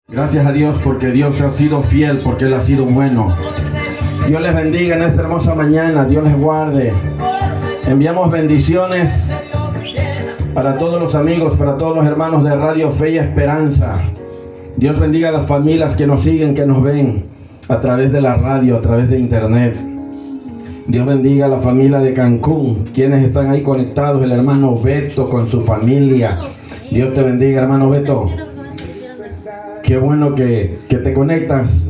Gracias a Dios porque Dios ha sido fiel, porque Él ha sido bueno. Dios les bendiga en esta hermosa mañana, Dios les guarde. Enviamos bendiciones para todos los amigos, para todos los hermanos de Radio Fe y Esperanza. Dios bendiga a las familias que nos siguen, que nos ven a través de la radio, a través de internet. Dios bendiga a la familia de Cancún, quienes están ahí conectados, el hermano Beto con su familia. Dios te bendiga, hermano Beto. Qué bueno que te conectas.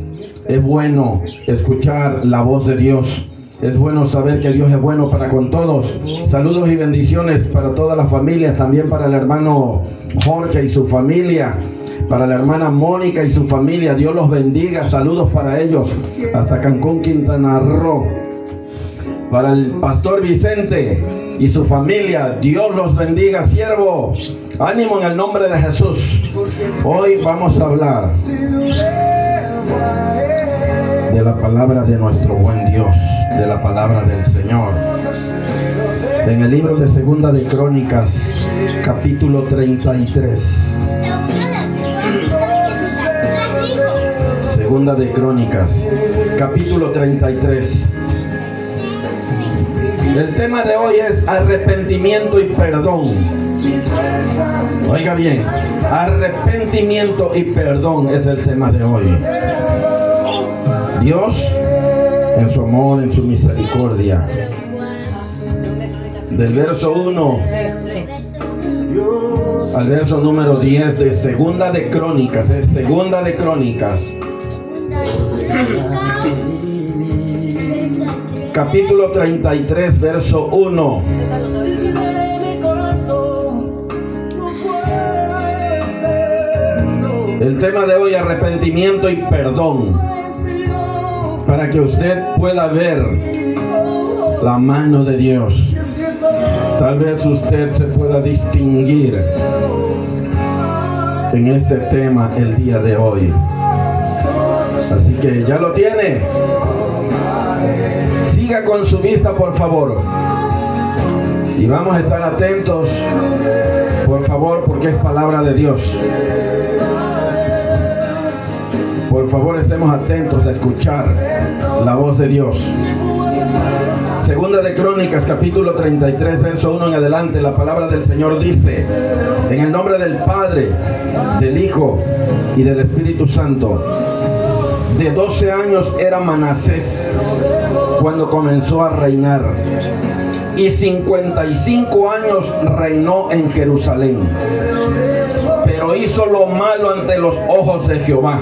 Es bueno escuchar la voz de Dios. Es bueno saber que Dios es bueno para con todos. Saludos y bendiciones para todas las familias, también para el hermano Jorge y su familia, para la hermana Mónica y su familia. Dios los bendiga. Saludos para ellos hasta Cancún, Quintana Roo. Para el pastor Vicente y su familia, Dios los bendiga, siervo. Ánimo en el nombre de Jesús. Hoy vamos a hablar de la palabra de nuestro buen Dios, de la palabra del Señor. En el libro de Segunda de Crónicas, capítulo 33. Segunda de Crónicas, capítulo 33. El tema de hoy es arrepentimiento y perdón. Oiga bien, arrepentimiento y perdón es el tema de hoy. Dios, en su amor, en su misericordia, del verso 1 al verso número 10 de Segunda de Crónicas, es Segunda de Crónicas, capítulo 33, verso 1. El tema de hoy, arrepentimiento y perdón, para que usted pueda ver la mano de Dios. Tal vez usted se pueda distinguir en este tema el día de hoy. Así que ya lo tiene. Siga con su vista, por favor. Y vamos a estar atentos, por favor, porque es palabra de Dios. Por favor, estemos atentos a escuchar la voz de Dios. Segunda de Crónicas, capítulo 33, verso 1 en adelante, la palabra del Señor dice: en el nombre del Padre, del Hijo y del Espíritu Santo. De 12 años era Manasés cuando comenzó a reinar, y 55 años reinó en Jerusalén. Pero hizo lo malo ante los ojos de Jehová,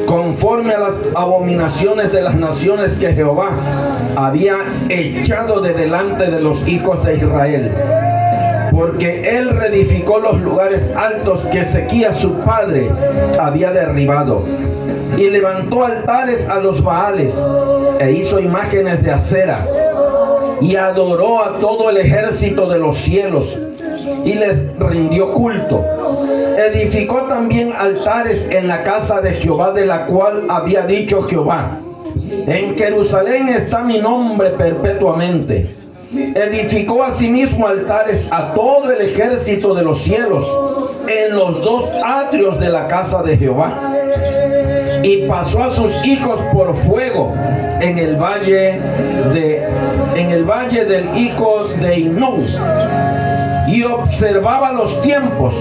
conforme a las abominaciones de las naciones que Jehová había echado de delante de los hijos de Israel. Porque él reedificó los lugares altos que Ezequías su padre había derribado, y levantó altares a los Baales, e hizo imágenes de acera, y adoró a todo el ejército de los cielos, y les rindió culto. Edificó también altares en la casa de Jehová, de la cual había dicho Jehová: en Jerusalén está mi nombre perpetuamente. Edificó asimismo altares a todo el ejército de los cielos en los dos atrios de la casa de Jehová. Y pasó a sus hijos por fuego en el valle del hijo de Hinnom. Y observaba los tiempos,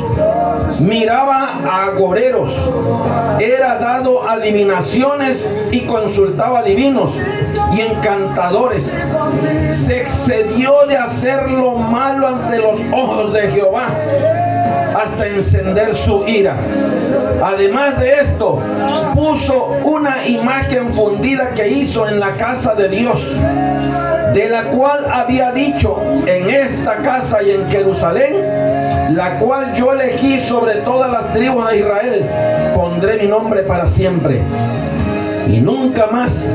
miraba a agoreros, era dado adivinaciones y consultaba divinos y encantadores. Se excedió de hacer lo malo ante los ojos de Jehová, hasta encender su ira. Además de esto, puso una imagen fundida que hizo en la casa de Dios, de la cual había dicho: en esta casa y en Jerusalén, la cual yo elegí sobre todas las tribus de Israel, pondré mi nombre para siempre. Y nunca más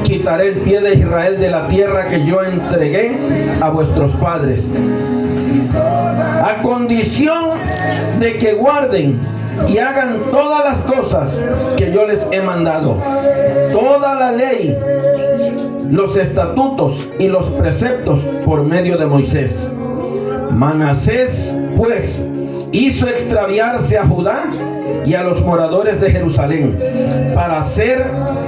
quitaré el pie de Israel de la tierra que yo entregué a vuestros padres, a condición de que guarden y hagan todas las cosas que yo les he mandado, toda la ley, los estatutos y los preceptos por medio de Moisés. Manasés, pues, hizo extraviarse a Judá y a los moradores de Jerusalén, para hacer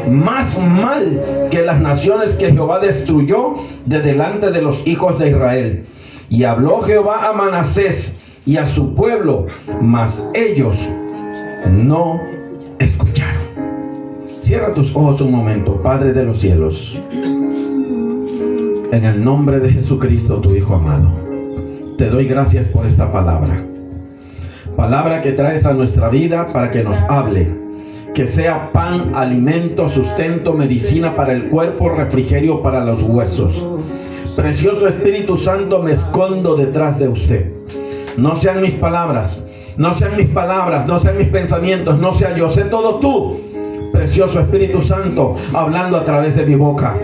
más mal que las naciones que Jehová destruyó de delante de los hijos de Israel. Y habló Jehová a Manasés y a su pueblo, mas ellos no escucharon. Cierra tus ojos un momento, Padre de los cielos, en el nombre de Jesucristo, tu Hijo amado. Te doy gracias por esta palabra. Palabra que traes a nuestra vida para que nos hable. Que sea pan, alimento, sustento, medicina para el cuerpo, refrigerio para los huesos. Precioso Espíritu Santo, me escondo detrás de usted. No sean mis palabras, no sean mis palabras, no sean mis pensamientos, no sea yo, sé todo tú. Precioso Espíritu Santo, hablando a través de mi boca.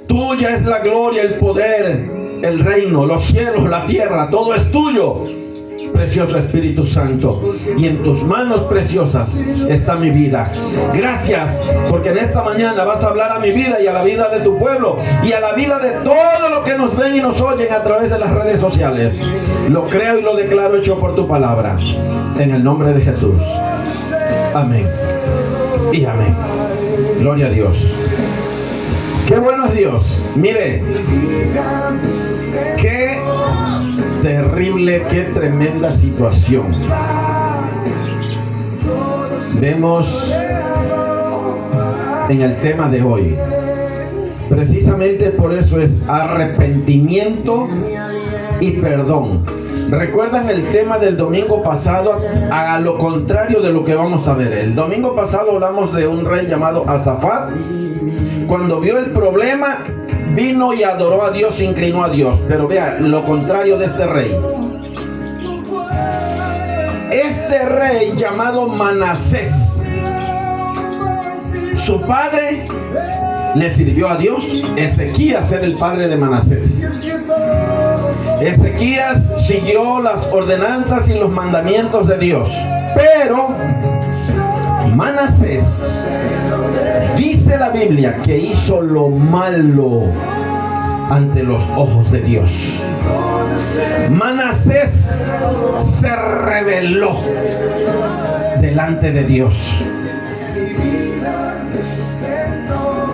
Tuya es la gloria, el poder, el reino, los cielos, la tierra, todo es tuyo, precioso Espíritu Santo, y en tus manos preciosas está mi vida. Gracias, porque en esta mañana vas a hablar a mi vida y a la vida de tu pueblo y a la vida de todos los que nos ven y nos oyen a través de las redes sociales. Lo creo y lo declaro hecho por tu palabra, en el nombre de Jesús. Amén y amén. Gloria a Dios. Qué bueno es Dios. Mire, qué terrible, qué tremenda situación. Vemos en el tema de hoy. Precisamente por eso es arrepentimiento y perdón. ¿Recuerdan el tema del domingo pasado? A lo contrario de lo que vamos a ver. El domingo pasado hablamos de un rey llamado Josafat. Cuando vio el problema, vino y adoró a Dios, se inclinó a Dios. Pero vea, lo contrario de este rey. Este rey llamado Manasés, su padre le sirvió a Dios. Ezequías era el padre de Manasés. Ezequías siguió las ordenanzas y los mandamientos de Dios. Pero Manasés, dice la Biblia, que hizo lo malo ante los ojos de Dios. Manasés se rebeló delante de Dios.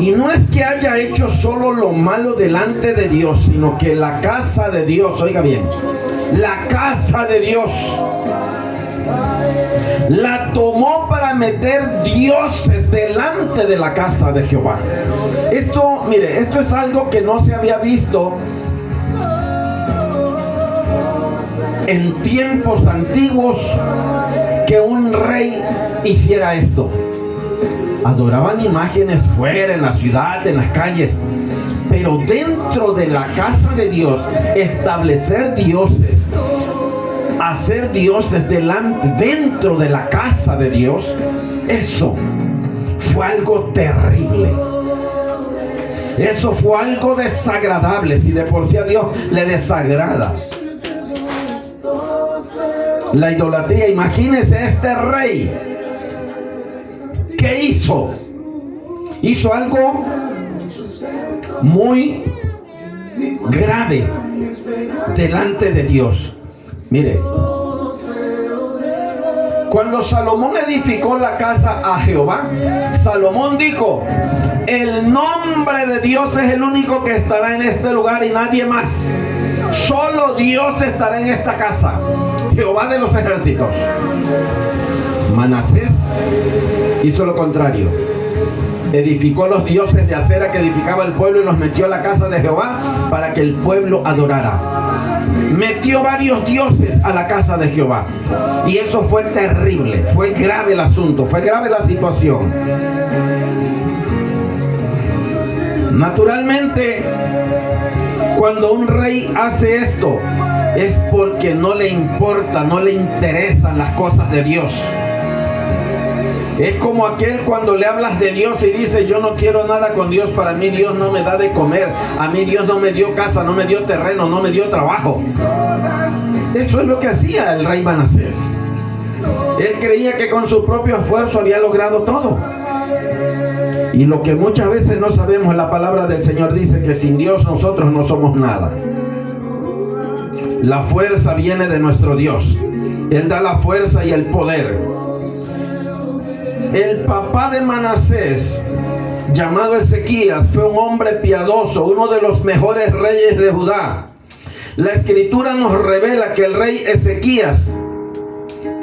Y no es que haya hecho solo lo malo delante de Dios, sino que la casa de Dios, oiga bien, la casa de Dios la tomó para meter dioses delante de la casa de Jehová. Esto, mire, esto es algo que no se había visto en tiempos antiguos, que un rey hiciera esto. Adoraban imágenes fuera, en la ciudad, en las calles, pero dentro de la casa de Dios, establecer dioses, hacer dioses dentro de la casa de Dios, eso fue algo terrible. Eso fue algo desagradable. Si de por sí a Dios le desagrada la idolatría, imagínese este rey. ¿Qué hizo? Hizo algo muy grave delante de Dios. Mire, cuando Salomón edificó la casa a Jehová, Salomón dijo: el nombre de Dios es el único que estará en este lugar y nadie más. Solo Dios estará en esta casa, Jehová de los ejércitos. Manasés hizo lo contrario. Edificó los dioses de acera que edificaba el pueblo y los metió a la casa de Jehová para que el pueblo adorara. Metió varios dioses a la casa de Jehová, y eso fue terrible. Fue grave el asunto, fue grave la situación. Naturalmente, cuando un rey hace esto, es porque no le importa, no le interesan las cosas de Dios. Es como aquel cuando le hablas de Dios y dice: yo no quiero nada con Dios, para mí Dios no me da de comer, a mí Dios no me dio casa, no me dio terreno, no me dio trabajo. Eso es lo que hacía el rey Manasés. Él creía que con su propio esfuerzo había logrado todo. Y lo que muchas veces no sabemos, la palabra del Señor dice que sin Dios nosotros no somos nada. La fuerza viene de nuestro Dios. Él da la fuerza y el poder. El papá de Manasés, llamado Ezequías, fue un hombre piadoso, uno de los mejores reyes de Judá. La escritura nos revela que el rey Ezequías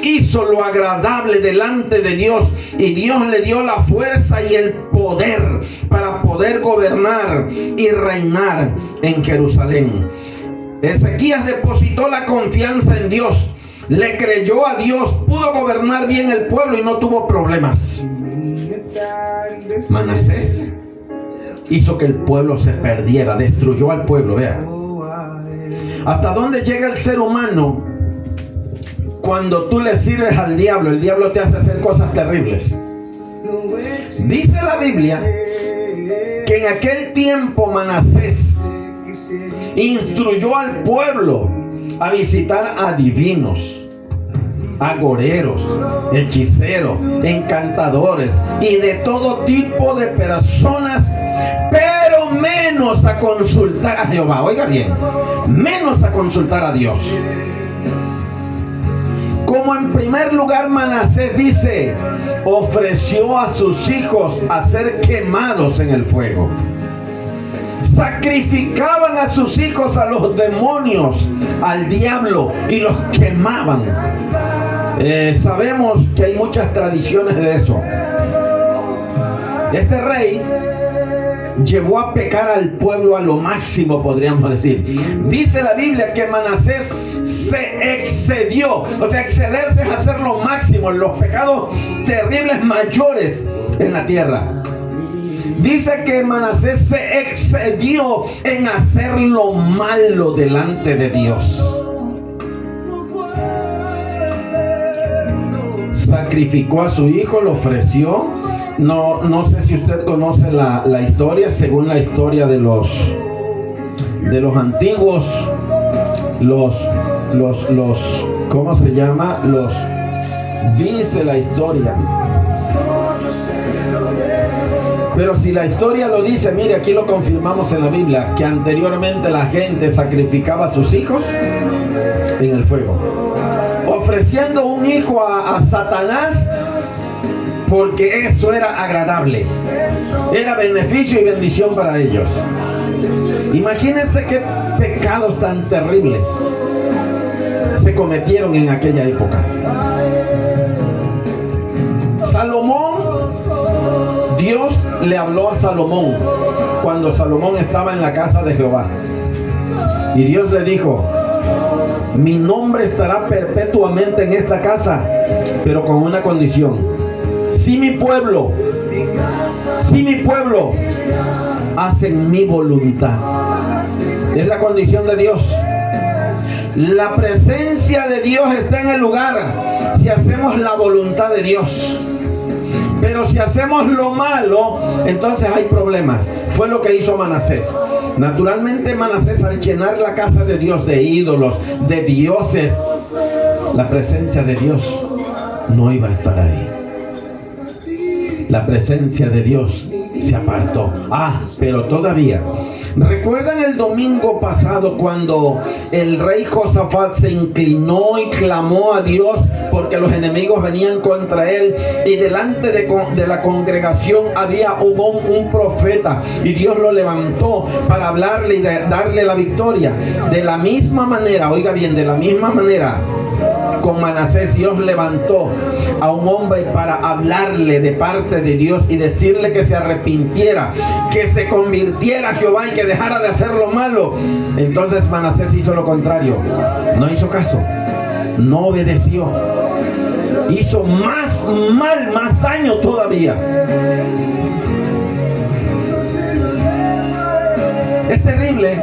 hizo lo agradable delante de Dios, y Dios le dio la fuerza y el poder para poder gobernar y reinar en Jerusalén. Ezequías depositó la confianza en Dios, le creyó a Dios, pudo gobernar bien el pueblo y no tuvo problemas. Manasés hizo que el pueblo se perdiera, destruyó al pueblo. Vea hasta dónde llega el ser humano cuando tú le sirves al diablo. El diablo te hace hacer cosas terribles. Dice la Biblia que en aquel tiempo Manasés instruyó al pueblo a visitar adivinos, agoreros, hechiceros, encantadores y de todo tipo de personas, pero menos a consultar a Jehová. Oiga bien, menos a consultar a Dios. Como en primer lugar Manasés dice, ofreció a sus hijos a ser quemados en el fuego. Sacrificaban a sus hijos a los demonios, al diablo, y los quemaban. Sabemos que hay muchas tradiciones de eso. Este rey llevó a pecar al pueblo a lo máximo, podríamos decir. Dice la Biblia que Manasés se excedió. O sea, excederse es hacer lo máximo, los pecados terribles mayores en la tierra. Dice que Manasés se excedió en hacer lo malo delante de Dios. Sacrificó a su hijo, lo ofreció. No sé si usted conoce la historia. Según la historia de los antiguos, ¿cómo se llama? Dice la historia. Pero si la historia lo dice, mire, aquí lo confirmamos en la Biblia, que anteriormente la gente sacrificaba a sus hijos en el fuego, ofreciendo un hijo a Satanás, porque eso era agradable, era beneficio y bendición para ellos. Imagínense qué pecados tan terribles se cometieron en aquella época. Salomón, Dios le habló a Salomón cuando Salomón estaba en la casa de Jehová, y Dios le dijo: mi nombre estará perpetuamente en esta casa, pero con una condición: si mi pueblo hacen mi voluntad. Es la condición de Dios. La presencia de Dios está en el lugar si hacemos la voluntad de Dios. Pero si hacemos lo malo, entonces hay problemas. Fue lo que hizo Manasés. Naturalmente Manasés, al llenar la casa de Dios de ídolos, de dioses, la presencia de Dios no iba a estar ahí. La presencia de Dios se apartó. Pero todavía, ¿recuerdan el domingo pasado cuando el rey Josafat se inclinó y clamó a Dios porque los enemigos venían contra él, y delante de la congregación había un profeta, y Dios lo levantó para hablarle y darle la victoria? De la misma manera, oiga bien, de la misma manera, con Manasés Dios levantó a un hombre para hablarle de parte de Dios y decirle que se arrepintiera, que se convirtiera a Jehová y que dejara de hacer lo malo. Entonces Manasés hizo lo contrario, no hizo caso, no obedeció, hizo más mal, más daño todavía. Es terrible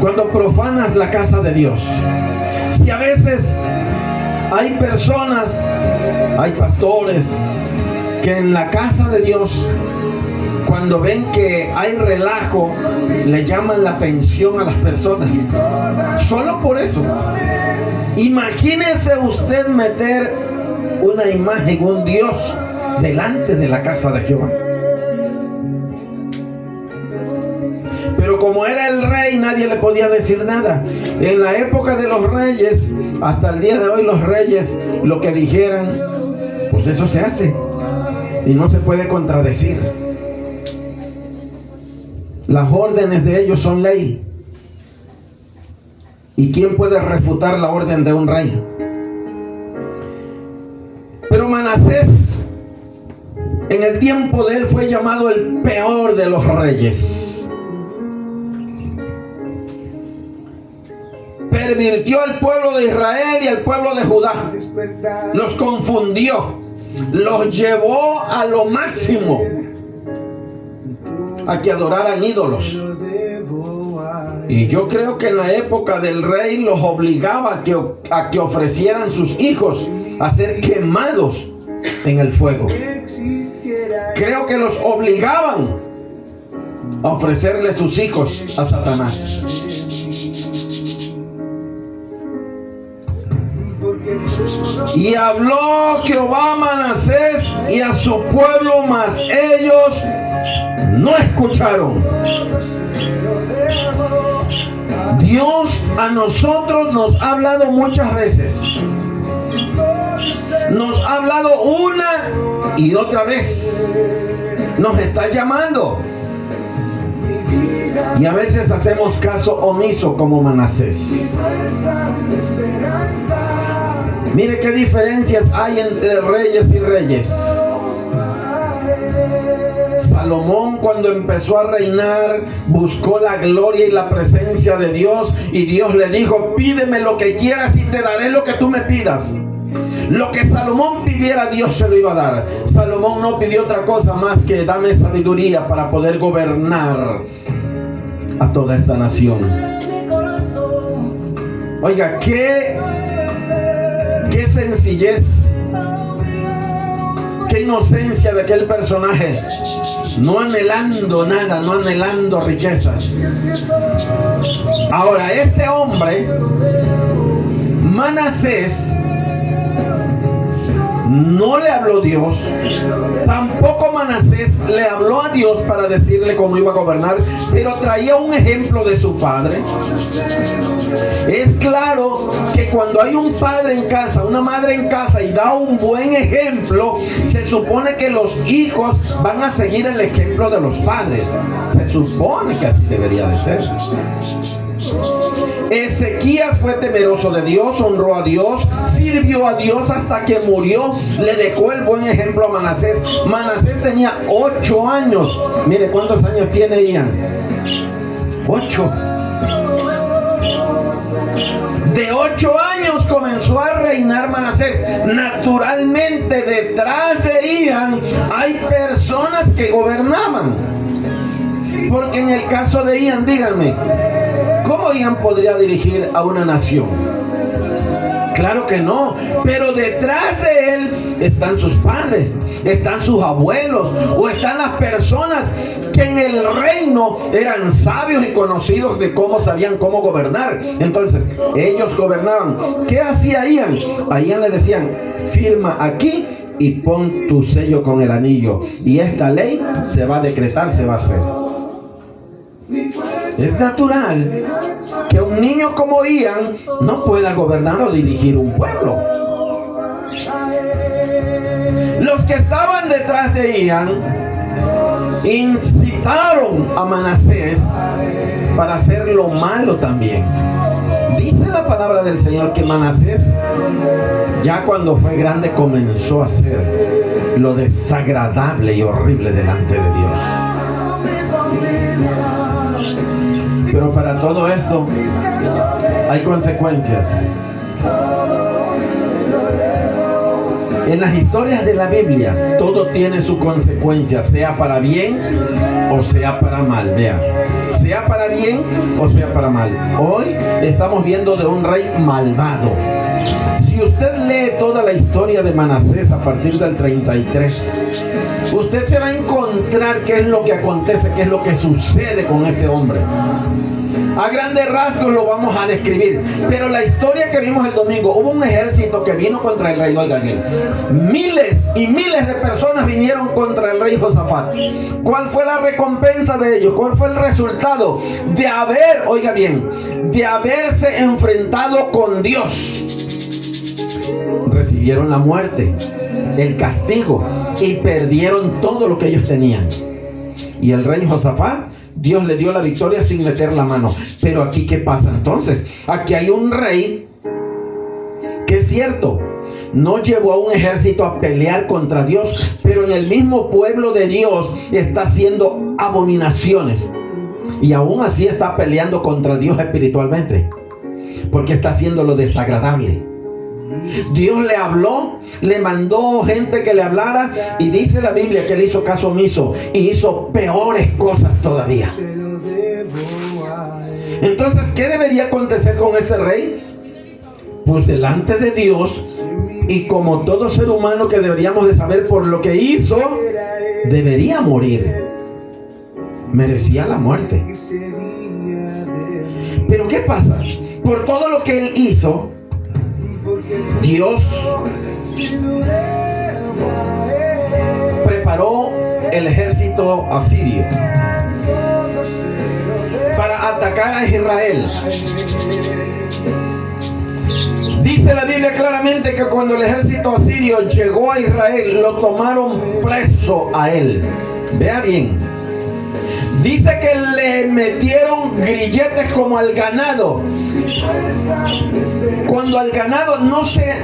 cuando profanas la casa de Dios. Si a veces hay personas, hay pastores que en la casa de Dios, cuando ven que hay relajo, le llaman la atención a las personas. Solo por eso. Imagínese usted meter una imagen, un Dios, delante de la casa de Jehová. Pero Pero como era el rey, nadie le podía decir nada. En la época de los reyes, hasta el día de hoy, los reyes, lo que dijeran, pues eso se hace. Y no se puede contradecir. Las órdenes de ellos son ley. ¿Y quién puede refutar la orden de un rey? Pero Manasés, en el tiempo de él, fue llamado el peor de los reyes. Pervirtió al pueblo de Israel y al pueblo de Judá. Los confundió. Los llevó a lo máximo, a que adoraran ídolos. Y yo creo que en la época del rey los obligaba a que ofrecieran sus hijos a ser quemados en el fuego. Creo que los obligaban a ofrecerle sus hijos a Satanás. Y habló Jehová a Manasés y a su pueblo, mas ellos no escucharon. Dios a nosotros nos ha hablado muchas veces. Nos ha hablado una y otra vez. Nos está llamando. Y a veces hacemos caso omiso como Manasés. Mire qué diferencias hay entre reyes y reyes. Salomón, cuando empezó a reinar, buscó la gloria y la presencia de Dios, y Dios le dijo: pídeme lo que quieras y te daré lo que tú me pidas. Lo que Salomón pidiera, Dios se lo iba a dar. Salomón no pidió otra cosa más que: dame sabiduría para poder gobernar a toda esta nación. Oiga, qué sencillez, qué inocencia de aquel personaje, no anhelando nada, no anhelando riquezas. Ahora, este hombre, Manasés, no le habló Dios, tampoco Manasés le habló a Dios para decirle cómo iba a gobernar, pero traía un ejemplo de su padre. Es claro que cuando hay un padre en casa, una madre en casa y da un buen ejemplo, se supone que los hijos van a seguir el ejemplo de los padres. Se supone que así debería de ser. Ezequías fue temeroso de Dios, honró a Dios, sirvió a Dios hasta que murió. Le dejó el buen ejemplo a Manasés. Manasés tenía 8 años. Mire cuántos años tiene Ian. 8. De 8 años comenzó a reinar Manasés. Naturalmente, detrás de Ian hay personas que gobernaban. Porque en el caso de Ian, díganme, ¿cómo Ian podría dirigir a una nación? Claro que no, pero detrás de él están sus padres, están sus abuelos, o están las personas que en el reino eran sabios y conocidos de cómo sabían cómo gobernar. Entonces, ellos gobernaban. ¿Qué hacía Ian? A Ian le decían: firma aquí y pon tu sello con el anillo, y esta ley se va a decretar, se va a hacer. Es natural que un niño como Ian no pueda gobernar o dirigir un pueblo. Los que estaban detrás de Ian incitaron a Manasés para hacer lo malo también. Dice la palabra del Señor que Manasés, ya cuando fue grande, comenzó a hacer lo desagradable y horrible delante de Dios. Pero para todo esto hay consecuencias. En las historias de la Biblia todo tiene su consecuencia, sea para bien o sea para mal. Vea, sea para bien o sea para mal. Hoy estamos viendo de un rey malvado. Si usted lee toda la historia de Manasés a partir del 33, usted se va a encontrar qué es lo que acontece, qué es lo que sucede con este hombre. A grandes rasgos lo vamos a describir. Pero la historia que vimos el domingo, hubo un ejército que vino contra el rey. Oigan bien, miles y miles de personas vinieron contra el rey Josafat. ¿Cuál fue la recompensa de ellos? ¿Cuál fue el resultado? De haber, oiga bien, de haberse enfrentado con Dios. Recibieron la muerte, el castigo, y perdieron todo lo que ellos tenían. Y el rey Josafat, Dios le dio la victoria sin meter la mano. Pero aquí, ¿qué pasa entonces? Aquí hay un rey que es cierto, no llevó a un ejército a pelear contra Dios, pero en el mismo pueblo de Dios está haciendo abominaciones. Y aún así está peleando contra Dios espiritualmente, porque está haciendo lo desagradable. Dios le habló, le mandó gente que le hablara, y dice la Biblia que él hizo caso omiso y hizo peores cosas todavía. Entonces, ¿qué debería acontecer con este rey? Pues delante de Dios, y como todo ser humano que deberíamos de saber por lo que hizo, debería morir. Merecía la muerte. Pero ¿qué pasa? Por todo lo que él hizo, Dios preparó el ejército asirio para atacar a Israel. Dice la Biblia claramente que cuando el ejército asirio llegó a Israel, lo tomaron preso a él. Vea bien. Dice que le metieron grilletes como al ganado. Cuando al ganado, no sé,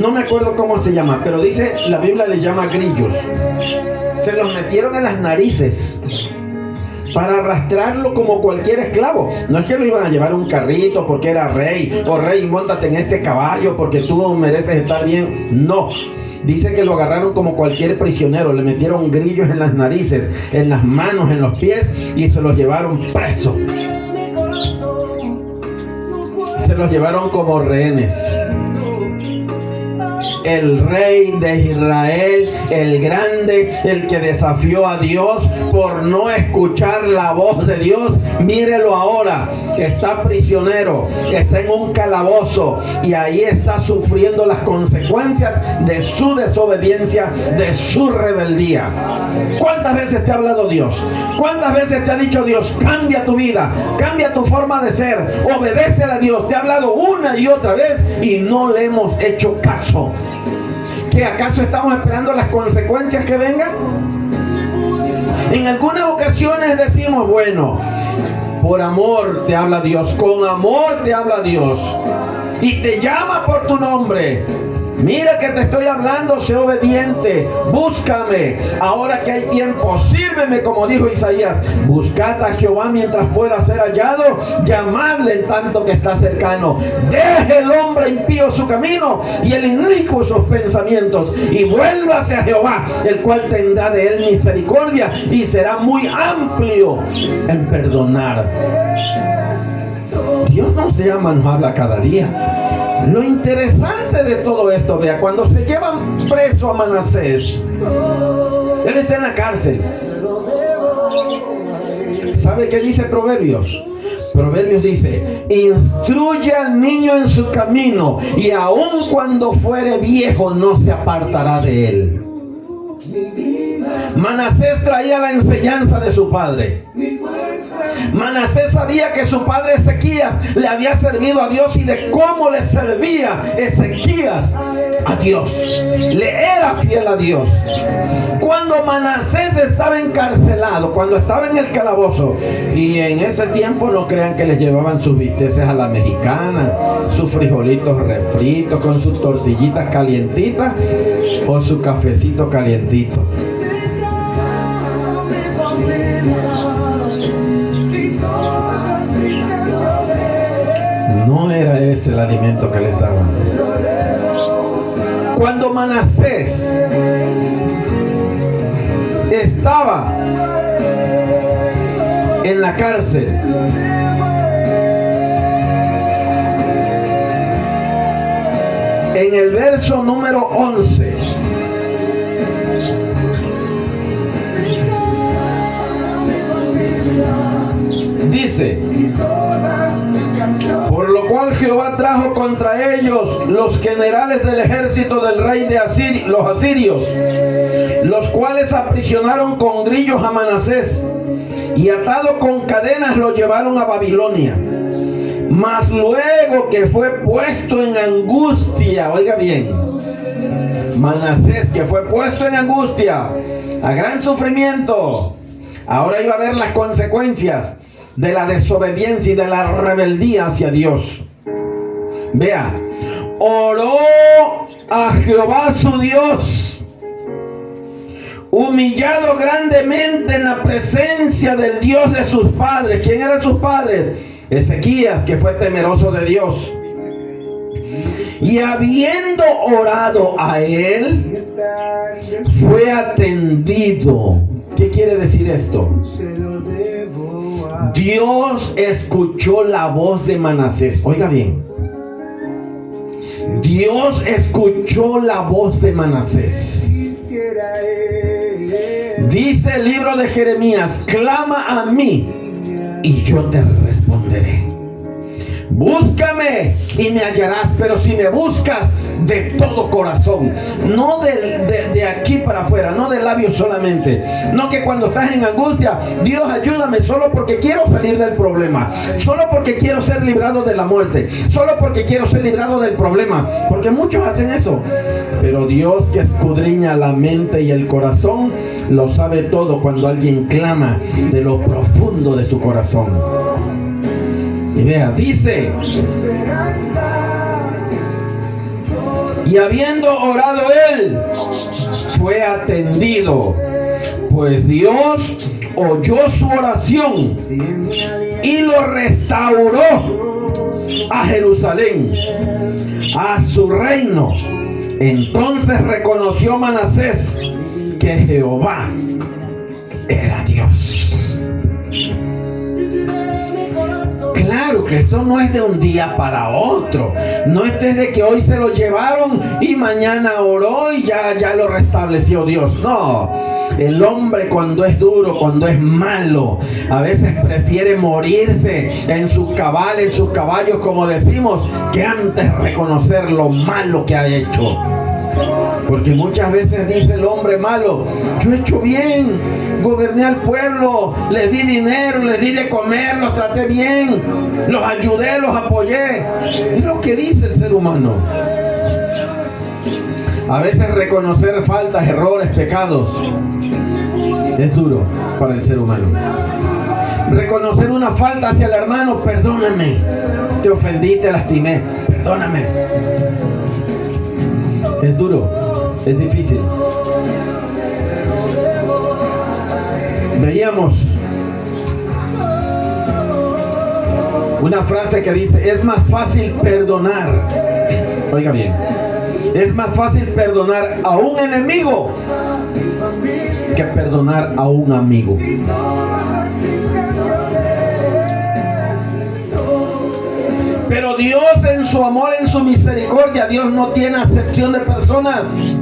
no me acuerdo cómo se llama, pero dice, la Biblia le llama grillos. Se los metieron en las narices para arrastrarlo como cualquier esclavo. No es que lo iban a llevar un carrito porque era rey, o rey, móntate en este caballo porque tú mereces estar bien. No. Dice que lo agarraron como cualquier prisionero, le metieron grillos en las narices, en las manos, en los pies, y se los llevaron preso. Se los llevaron como rehenes. El rey de Israel, el grande, el que desafió a Dios por no escuchar la voz de Dios, mírelo ahora, que está prisionero, está en un calabozo, y ahí está sufriendo las consecuencias de su desobediencia, de su rebeldía. ¿Cuántas veces te ha hablado Dios? ¿Cuántas veces te ha dicho Dios, cambia tu vida, cambia tu forma de ser, obedécele a Dios? Te ha hablado una y otra vez y no le hemos hecho caso. ¿Que acaso estamos esperando las consecuencias que vengan? En algunas ocasiones decimos, bueno, por amor te habla Dios, con amor te habla Dios, y te llama por tu nombre. Mira que te estoy hablando, sé obediente, búscame. Ahora que hay tiempo, sírveme, como dijo Isaías. Buscad a Jehová mientras pueda ser hallado, llamadle en tanto que está cercano. Deje el hombre impío su camino y el inicuo sus pensamientos, y vuélvase a Jehová, el cual tendrá de él misericordia y será muy amplio en perdonar. Dios nos llama, nos habla cada día. Lo interesante de todo esto, vea, cuando se llevan preso a Manasés, él está en la cárcel. ¿Sabe qué dice Proverbios? Proverbios dice, instruye al niño en su camino, y aun cuando fuere viejo no se apartará de él. Manasés traía la enseñanza de su padre. Manasés sabía que su padre Ezequías le había servido a Dios y de cómo le servía Ezequías a Dios. Le era fiel a Dios. Cuando Manasés estaba encarcelado, cuando estaba en el calabozo, y en ese tiempo no crean que les llevaban sus bisteces a la mexicana, sus frijolitos refritos con sus tortillitas calientitas o su cafecito calientito. No era ese el alimento que les daban. Cuando Manasés estaba en la cárcel, en el verso número 11, dice, los generales del ejército del rey de los asirios, los cuales aprisionaron con grillos a Manasés y atado con cadenas lo llevaron a Babilonia. Mas luego que fue puesto en angustia, oiga bien, Manasés, que fue puesto en angustia, a gran sufrimiento, ahora iba a ver las consecuencias de la desobediencia y de la rebeldía hacia Dios. Vea, oró a Jehová su Dios, humillado grandemente en la presencia del Dios de sus padres. ¿Quién eran sus padres? Ezequías, que fue temeroso de Dios. Y habiendo orado a él, fue atendido. ¿Qué quiere decir esto? Dios escuchó la voz de Manasés. Oiga bien. Dios escuchó la voz de Manasés. Dice el libro de Jeremías: clama a mí y yo te responderé. Búscame y me hallarás, pero si me buscas de todo corazón, no de aquí para afuera, no de labios solamente, no que cuando estás en angustia, Dios ayúdame solo porque quiero salir del problema, solo porque quiero ser librado de la muerte, solo porque quiero ser librado del problema, porque muchos hacen eso. Pero Dios, que escudriña la mente y el corazón, lo sabe todo cuando alguien clama de lo profundo de su corazón. Y vea, dice: y habiendo orado él, fue atendido, pues Dios oyó su oración y lo restauró a Jerusalén, a su reino. Entonces reconoció Manasés que Jehová era Dios. Claro que esto no es de un día para otro. No es desde que hoy se lo llevaron y mañana oró y ya lo restableció Dios. No. El hombre, cuando es duro, cuando es malo, a veces prefiere morirse en sus cabales, en sus caballos, como decimos, que antes reconocer lo malo que ha hecho. Porque muchas veces dice el hombre malo: yo he hecho bien, goberné al pueblo, les di dinero, les di de comer, los traté bien, los ayudé, los apoyé. Es lo que dice el ser humano. A veces reconocer faltas, errores, pecados es duro para el ser humano. Reconocer una falta hacia el hermano: perdóname, te ofendí, te lastimé, perdóname. Es duro, es difícil. Veíamos una frase que dice: es más fácil perdonar. Oiga bien, es más fácil perdonar a un enemigo que perdonar a un amigo. Pero Dios, en su amor, en su misericordia, Dios no tiene acepción de personas.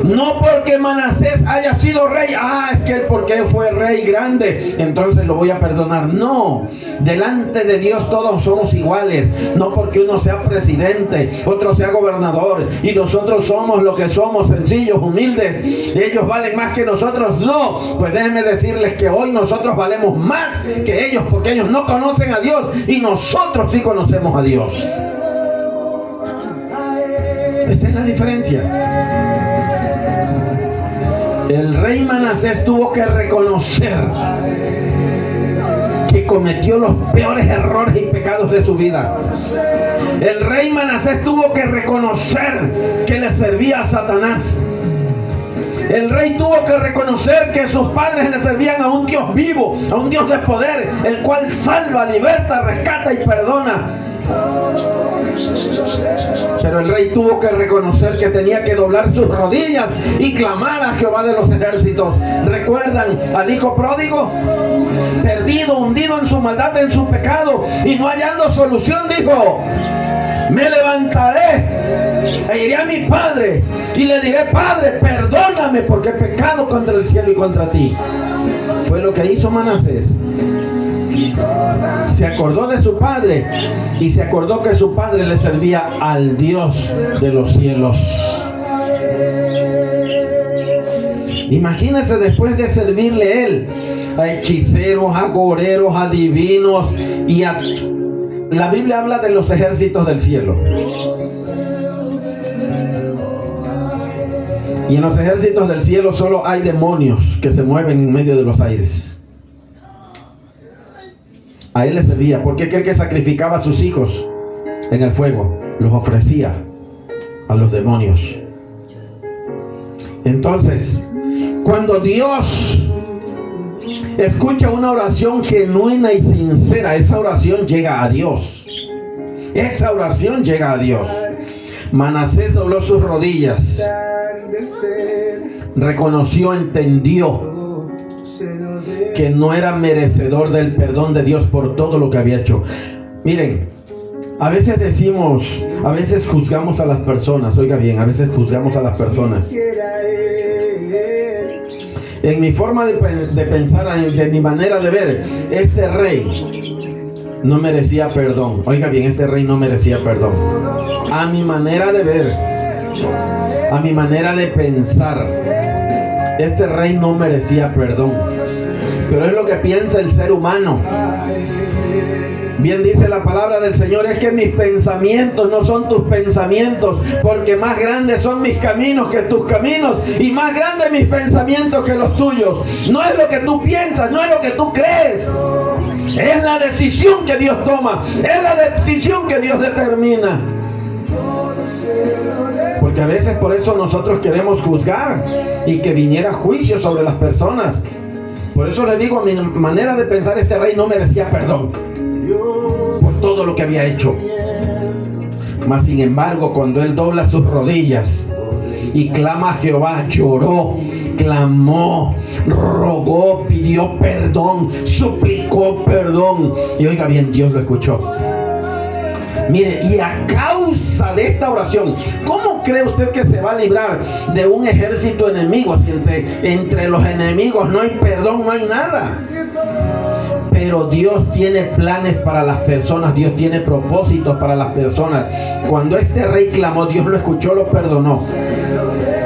No porque Manasés haya sido rey, es que porque fue rey grande, entonces lo voy a perdonar. No, delante de Dios todos somos iguales. No porque uno sea presidente, otro sea gobernador y nosotros somos lo que somos, sencillos, humildes, ellos valen más que nosotros. No, pues déjenme decirles que hoy nosotros valemos más que ellos, porque ellos no conocen a Dios y nosotros sí conocemos a Dios. Esa es la diferencia. El rey Manasés tuvo que reconocer que cometió los peores errores y pecados de su vida. El rey Manasés tuvo que reconocer que le servía a Satanás. El rey tuvo que reconocer que sus padres le servían a un Dios vivo, a un Dios de poder, el cual salva, liberta, rescata y perdona. Pero el rey tuvo que reconocer que tenía que doblar sus rodillas y clamar a Jehová de los ejércitos. ¿Recuerdan al hijo pródigo? Perdido, hundido en su maldad, en su pecado, y no hallando solución, dijo: me levantaré e iré a mi padre y le diré: Padre, perdóname porque he pecado contra el cielo y contra ti. Fue lo que hizo Manasés. Se acordó de su padre y se acordó que su padre le servía al Dios de los cielos. Imagínese después de servirle él a hechiceros, a agoreros, a divinos y a... La Biblia habla de los ejércitos del cielo. Y en los ejércitos del cielo solo hay demonios que se mueven en medio de los aires. A él le servía. ¿Por qué cree que sacrificaba a sus hijos en el fuego? Los ofrecía a los demonios. Entonces, cuando Dios escucha una oración genuina y sincera, esa oración llega a Dios. Esa oración llega a Dios. Manasés dobló sus rodillas, reconoció, entendió que no era merecedor del perdón de Dios por todo lo que había hecho. Miren, a veces decimos, a veces juzgamos a las personas. Oiga bien, a veces juzgamos a las personas. En mi forma de pensar, de mi manera de ver, este rey no merecía perdón. Oiga bien, este rey no merecía perdón. A mi manera de ver, a mi manera de pensar, este rey no merecía perdón. Pero es lo que piensa el ser humano. Bien dice la palabra del Señor, es que mis pensamientos no son tus pensamientos, porque más grandes son mis caminos que tus caminos, y más grandes mis pensamientos que los tuyos. No es lo que tú piensas, no es lo que tú crees. Es la decisión que Dios toma, es la decisión que Dios determina. Porque a veces por eso nosotros queremos juzgar y que viniera juicio sobre las personas. Por eso le digo, a mi manera de pensar, este rey no merecía perdón por todo lo que había hecho. Mas sin embargo, cuando él dobla sus rodillas y clama a Jehová, lloró, clamó, rogó, pidió perdón, suplicó perdón. Y oiga bien, Dios lo escuchó. Mire, y a causa de esta oración, ¿cómo cree usted que se va a librar de un ejército enemigo? Si entre los enemigos no hay perdón, no hay nada. Pero Dios tiene planes para las personas, Dios tiene propósitos para las personas. Cuando este rey clamó, Dios lo escuchó, lo perdonó.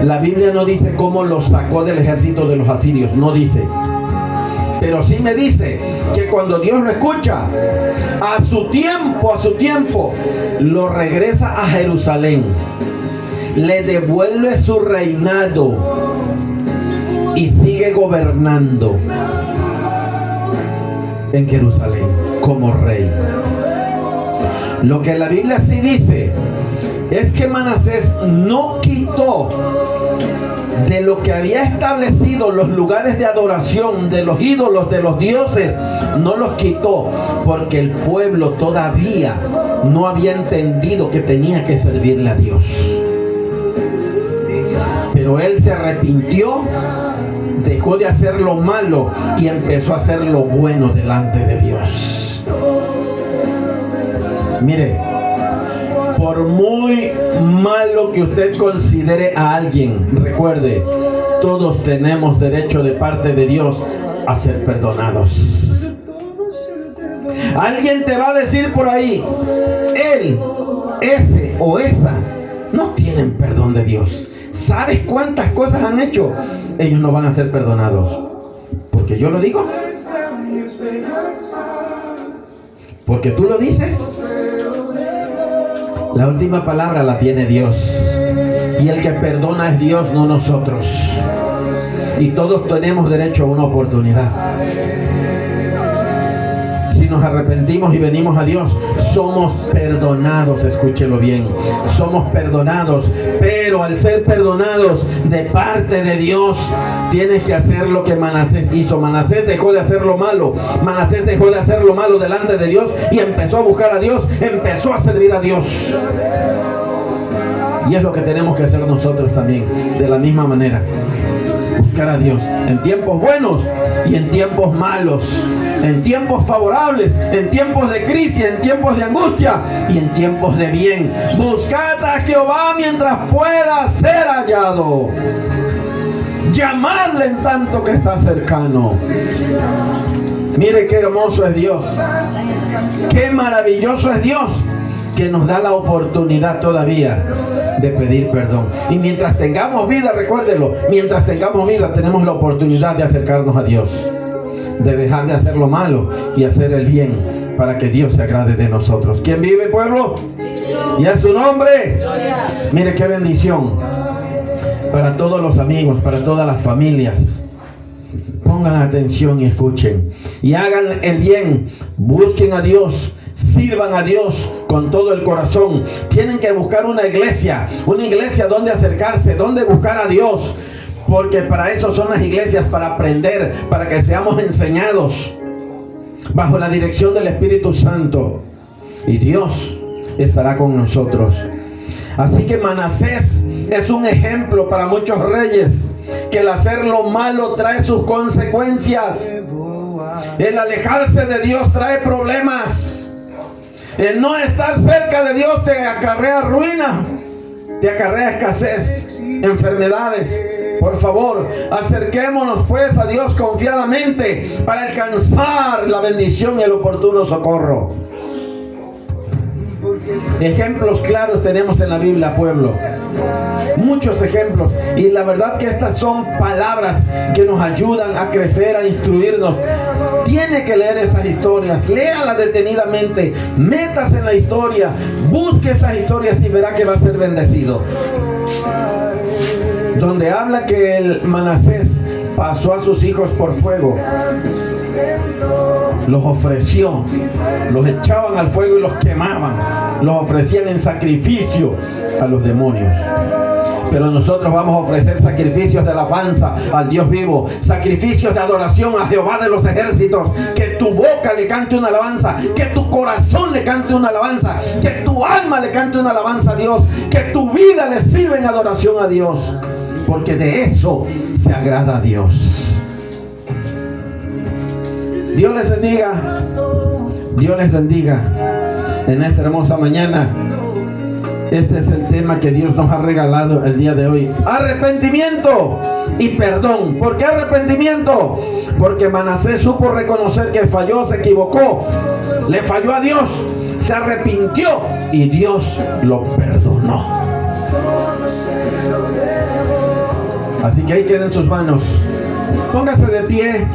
La Biblia no dice cómo lo sacó del ejército de los asirios, no dice. Pero sí me dice que cuando Dios lo escucha, a su tiempo, lo regresa a Jerusalén. Le devuelve su reinado y sigue gobernando en Jerusalén como rey. Lo que la Biblia sí dice es que Manasés no quitó de lo que había establecido los lugares de adoración de los ídolos, de los dioses, no los quitó, porque el pueblo todavía no había entendido que tenía que servirle a Dios. Pero él se arrepintió, dejó de hacer lo malo y empezó a hacer lo bueno delante de Dios. Mire, por muy malo que usted considere a alguien, recuerde, todos tenemos derecho de parte de Dios a ser perdonados. Alguien te va a decir por ahí, él, ese o esa, no tienen perdón de Dios. ¿Sabes cuántas cosas han hecho? Ellos no van a ser perdonados. Porque yo lo digo. Porque tú lo dices. La última palabra la tiene Dios. Y el que perdona es Dios, no nosotros. Y todos tenemos derecho a una oportunidad. Si nos arrepentimos y venimos a Dios, somos perdonados, escúchelo bien, somos perdonados, pero al ser perdonados de parte de Dios, tienes que hacer lo que Manasés hizo. Manasés dejó de hacer lo malo, Manasés dejó de hacer lo malo delante de Dios y empezó a buscar a Dios, empezó a servir a Dios. Y es lo que tenemos que hacer nosotros también, de la misma manera. Buscar a Dios en tiempos buenos y en tiempos malos, en tiempos favorables, en tiempos de crisis, en tiempos de angustia y en tiempos de bien. Buscad a Jehová mientras pueda ser hallado. Llamadle en tanto que está cercano. Mire qué hermoso es Dios. Qué maravilloso es Dios, que nos da la oportunidad todavía de pedir perdón. Y mientras tengamos vida, recuérdelo, mientras tengamos vida tenemos la oportunidad de acercarnos a Dios, de dejar de hacer lo malo y hacer el bien, para que Dios se agrade de nosotros. ¿Quién vive, pueblo? Y a su nombre. Mire qué bendición para todos los amigos, para todas las familias. Pongan atención y escuchen, y hagan el bien, busquen a Dios, sirvan a Dios con todo el corazón. Tienen que buscar una iglesia donde acercarse, donde buscar a Dios, porque para eso son las iglesias, para aprender, para que seamos enseñados bajo la dirección del Espíritu Santo, y Dios estará con nosotros. Así que Manasés es un ejemplo para muchos reyes, que el hacer lo malo trae sus consecuencias. El alejarse de Dios trae problemas. El no estar cerca de Dios te acarrea ruina, te acarrea escasez, enfermedades. Por favor, acerquémonos pues a Dios confiadamente para alcanzar la bendición y el oportuno socorro. Ejemplos claros tenemos en la Biblia, pueblo. Muchos ejemplos. Y la verdad que estas son palabras que nos ayudan a crecer, a instruirnos. Tiene que leer esas historias. Léalas detenidamente. Métase en la historia. Busque esas historias y verá que va a ser bendecido. Donde habla que el Manasés pasó a sus hijos por fuego, los ofreció, los echaban al fuego y los quemaban, los ofrecían en sacrificio a los demonios. Pero nosotros vamos a ofrecer sacrificios de alabanza al Dios vivo, sacrificios de adoración a Jehová de los ejércitos. Que tu boca le cante una alabanza, que tu corazón le cante una alabanza, que tu alma le cante una alabanza a Dios, que tu vida le sirva en adoración a Dios, porque de eso se agrada a Dios. Dios les bendiga. Dios les bendiga en esta hermosa mañana. Este es el tema que Dios nos ha regalado el día de hoy. Arrepentimiento y perdón. ¿Por qué arrepentimiento? Porque Manasés supo reconocer que falló, se equivocó, le falló a Dios, se arrepintió y Dios lo perdonó. Así que ahí queden sus manos. Póngase de pie.